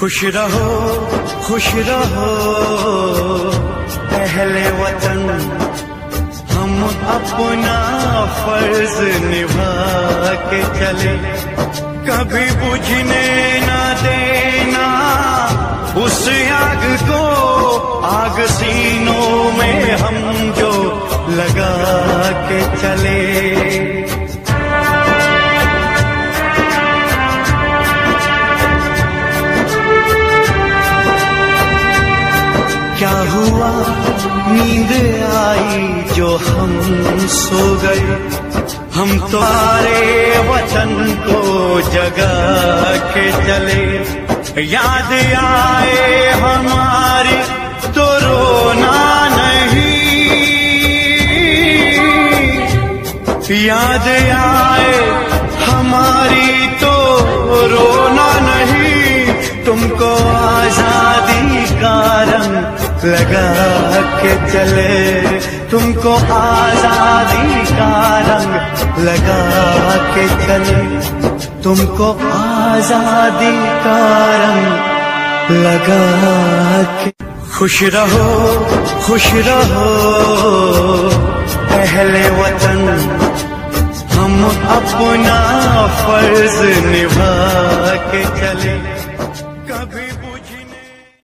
खुश रहो अहले वतन, हम अपना फर्ज निभा के चले, कभी बुझने ना देना उस आग को, आग सीनों में हम जो लगा के चले। क्या हुआ नींद आई जो हम सो गए, हम तुम्हारे वतन को जगा के चले। याद आए हमारी तो रोना नहीं, याद आए हमारी तो रोना नहीं, तुमको आजादी का रंग लगा के चले, तुमको आजादी का रंग लगा के चले, तुमको आजादी का रंग लगा के। खुश रहो अहले वतन, हम अपना फर्ज निभा के चले।